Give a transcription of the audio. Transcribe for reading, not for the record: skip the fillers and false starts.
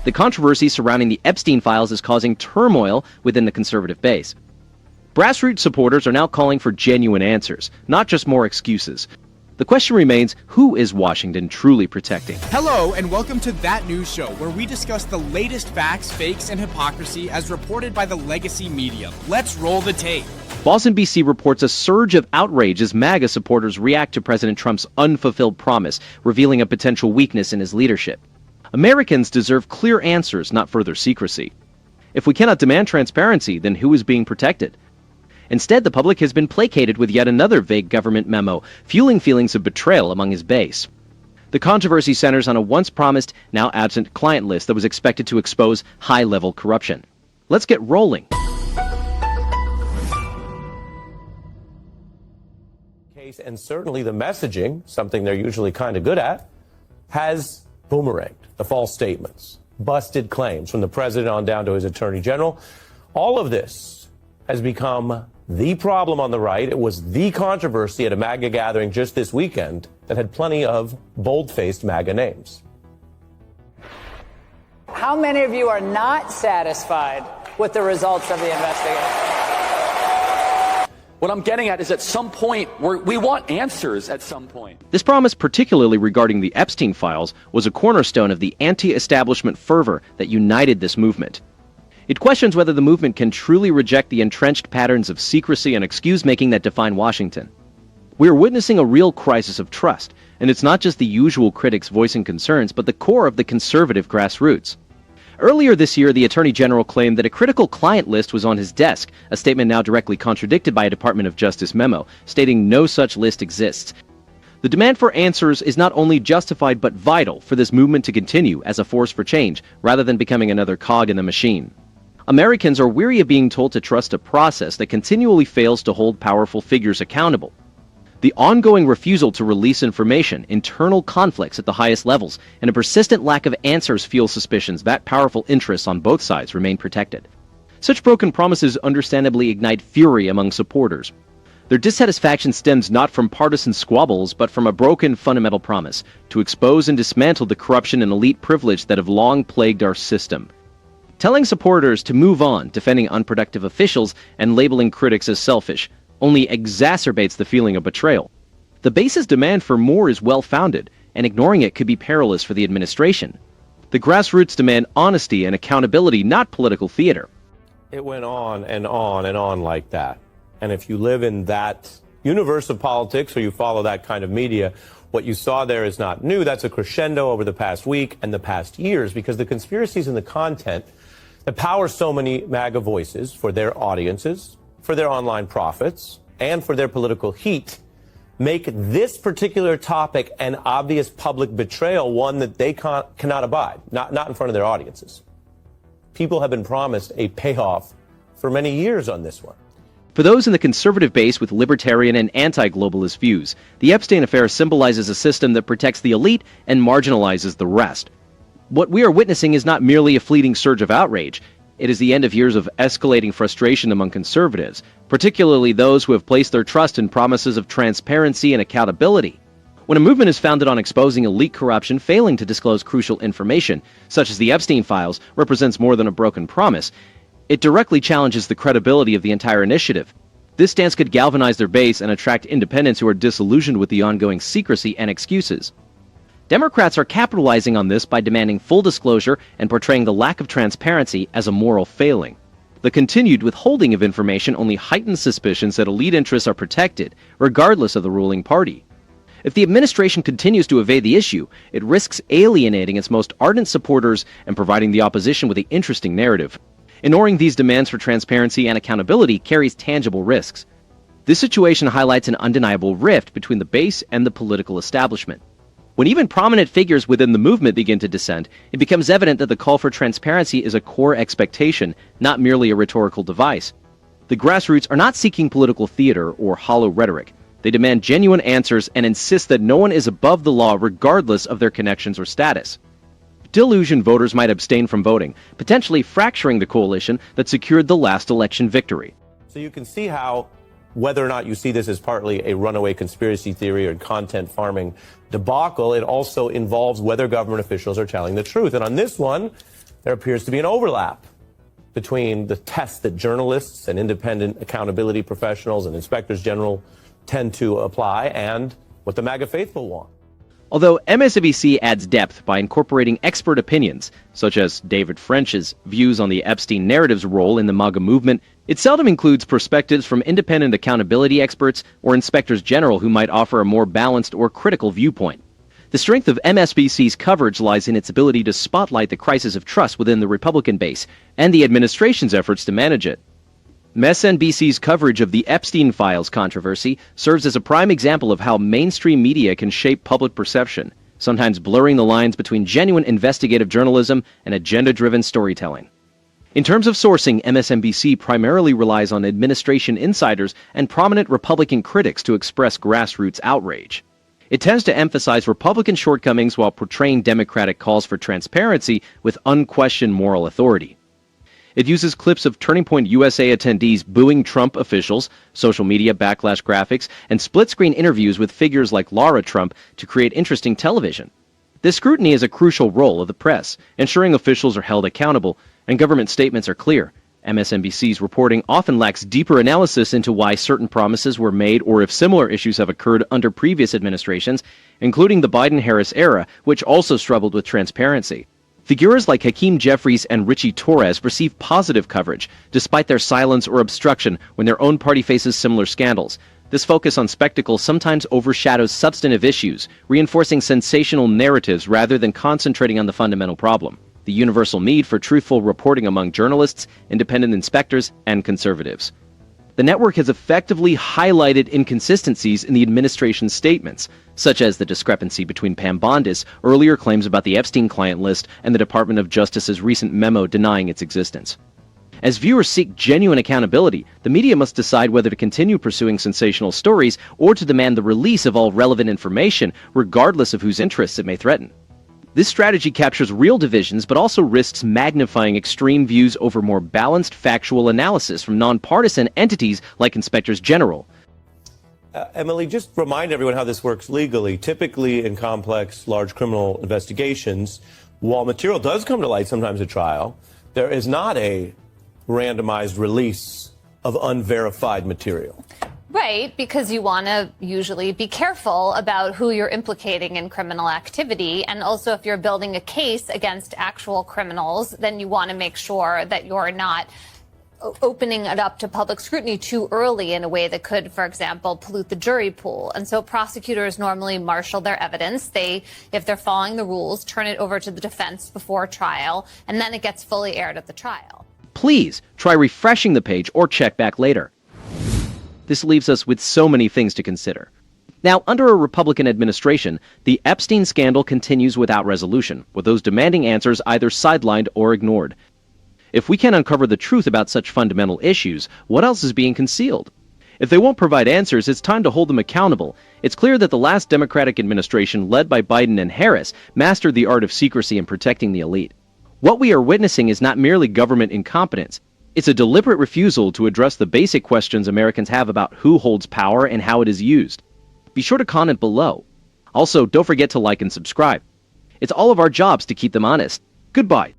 The controversy surrounding the Epstein files is causing turmoil within the conservative base. Grassroots supporters are now calling for genuine answers, not just more excuses. The question remains, who is Washington truly protecting? Hello, and welcome to That News Show, where we discuss the latest facts, fakes, and hypocrisy as reported by the legacy media. Let's roll the tape. Boston, BC reports a surge of outrage as MAGA supporters react to President Trump's unfulfilled promise, revealing a potential weakness in his leadership. Americans deserve clear answers, not further secrecy. If we cannot demand transparency, then who is being protected? Instead, the public has been placated with yet another vague government memo, fueling feelings of betrayal among his base. The controversy centers on a once-promised, now-absent client list that was expected to expose high-level corruption. Let's get rolling. And certainly the messaging, something they're usually kind of good at, has boomeranged. The false statements, busted claims from the president on down to his attorney general. All of this has become the problem on the right. It was the controversy at a MAGA gathering just this weekend that had plenty of bold-faced MAGA names. How many of you are not satisfied with the results of the investigation? What I'm getting at is at some point, we want answers at some point. This promise, particularly regarding the Epstein files, was a cornerstone of the anti-establishment fervor that united this movement. It questions whether the movement can truly reject the entrenched patterns of secrecy and excuse-making that define Washington. We are witnessing a real crisis of trust, and it's not just the usual critics voicing concerns, but the core of the conservative grassroots. Earlier this year, the Attorney General claimed that a critical client list was on his desk, a statement now directly contradicted by a Department of Justice memo, stating no such list exists. The demand for answers is not only justified but vital for this movement to continue as a force for change, rather than becoming another cog in the machine. Americans are weary of being told to trust a process that continually fails to hold powerful figures accountable. The ongoing refusal to release information, internal conflicts at the highest levels, and a persistent lack of answers fuel suspicions that powerful interests on both sides remain protected. Such broken promises understandably ignite fury among supporters. Their dissatisfaction stems not from partisan squabbles, but from a broken fundamental promise to expose and dismantle the corruption and elite privilege that have long plagued our system. Telling supporters to move on, defending unproductive officials, and labeling critics as selfish only exacerbates the feeling of betrayal. The base's demand for more is well-founded, and ignoring it could be perilous for the administration. The grassroots demand honesty and accountability, not political theater. It went on and on and on like that. And if you live in that universe of politics or you follow that kind of media, what you saw there is not new. That's a crescendo over the past week and the past years, because the conspiracies and the content that power so many MAGA voices for their audiences, for their online profits, and for their political heat make this particular topic an obvious public betrayal, one that they cannot abide, not in front of their audiences. People have been promised a payoff for many years on this one. For those in the conservative base with libertarian and anti-globalist views, the Epstein affair symbolizes a system that protects the elite and marginalizes the rest. What we are witnessing is not merely a fleeting surge of outrage. It is the end of years of escalating frustration among conservatives, particularly those who have placed their trust in promises of transparency and accountability. When a movement is founded on exposing elite corruption, failing to disclose crucial information, such as the Epstein files, represents more than a broken promise. It directly challenges the credibility of the entire initiative. This stance could galvanize their base and attract independents who are disillusioned with the ongoing secrecy and excuses. Democrats are capitalizing on this by demanding full disclosure and portraying the lack of transparency as a moral failing. The continued withholding of information only heightens suspicions that elite interests are protected, regardless of the ruling party. If the administration continues to evade the issue, it risks alienating its most ardent supporters and providing the opposition with an interesting narrative. Ignoring these demands for transparency and accountability carries tangible risks. This situation highlights an undeniable rift between the base and the political establishment. When even prominent figures within the movement begin to dissent, it becomes evident that the call for transparency is a core expectation, not merely a rhetorical device. The grassroots are not seeking political theater or hollow rhetoric. They demand genuine answers and insist that no one is above the law regardless of their connections or status. Disillusioned voters might abstain from voting, potentially fracturing the coalition that secured the last election victory. So you can see how, whether or not you see this as partly a runaway conspiracy theory or content farming debacle, it also involves whether government officials are telling the truth. And on this one, there appears to be an overlap between the tests that journalists and independent accountability professionals and inspectors general tend to apply and what the MAGA faithful want. Although MSNBC adds depth by incorporating expert opinions, such as David French's views on the Epstein narrative's role in the MAGA movement, it seldom includes perspectives from independent accountability experts or inspectors general who might offer a more balanced or critical viewpoint. The strength of MSNBC's coverage lies in its ability to spotlight the crisis of trust within the Republican base and the administration's efforts to manage it. MSNBC's coverage of the Epstein files controversy serves as a prime example of how mainstream media can shape public perception, sometimes blurring the lines between genuine investigative journalism and agenda-driven storytelling. In terms of sourcing, MSNBC primarily relies on administration insiders and prominent Republican critics to express grassroots outrage. It tends to emphasize Republican shortcomings while portraying Democratic calls for transparency with unquestioned moral authority. It uses clips of Turning Point USA attendees booing Trump officials, social media backlash graphics, and split-screen interviews with figures like Laura Trump to create interesting television. This scrutiny is a crucial role of the press, ensuring officials are held accountable and government statements are clear. MSNBC's reporting often lacks deeper analysis into why certain promises were made or if similar issues have occurred under previous administrations, including the Biden-Harris era, which also struggled with transparency. Figures like Hakeem Jeffries and Richie Torres receive positive coverage, despite their silence or obstruction when their own party faces similar scandals. This focus on spectacle sometimes overshadows substantive issues, reinforcing sensational narratives rather than concentrating on the fundamental problem: the universal need for truthful reporting among journalists, independent inspectors, and conservatives. The network has effectively highlighted inconsistencies in the administration's statements, such as the discrepancy between Pam Bondis' earlier claims about the Epstein client list and the Department of Justice's recent memo denying its existence. As viewers seek genuine accountability, the media must decide whether to continue pursuing sensational stories or to demand the release of all relevant information, regardless of whose interests it may threaten. This strategy captures real divisions but also risks magnifying extreme views over more balanced factual analysis from nonpartisan entities like inspectors general. Emily, just remind everyone how this works legally. Typically in complex, large criminal investigations, while material does come to light sometimes at trial, there is not a randomized release of unverified material. Right, because you want to usually be careful about who you're implicating in criminal activity. And also, if you're building a case against actual criminals, then you want to make sure that you're not opening it up to public scrutiny too early in a way that could, for example, pollute the jury pool. And so prosecutors normally marshal their evidence. If they're following the rules, turn it over to the defense before trial, and then it gets fully aired at the trial. Please try refreshing the page or check back later. This leaves us with so many things to consider. Now, under a Republican administration, the Epstein scandal continues without resolution, with those demanding answers either sidelined or ignored. If we can't uncover the truth about such fundamental issues, what else is being concealed? If they won't provide answers, it's time to hold them accountable. It's clear that the last Democratic administration, led by Biden and Harris, mastered the art of secrecy and protecting the elite. What we are witnessing is not merely government incompetence. It's a deliberate refusal to address the basic questions Americans have about who holds power and how it is used. Be sure to comment below. Also, don't forget to like and subscribe. It's all of our jobs to keep them honest. Goodbye.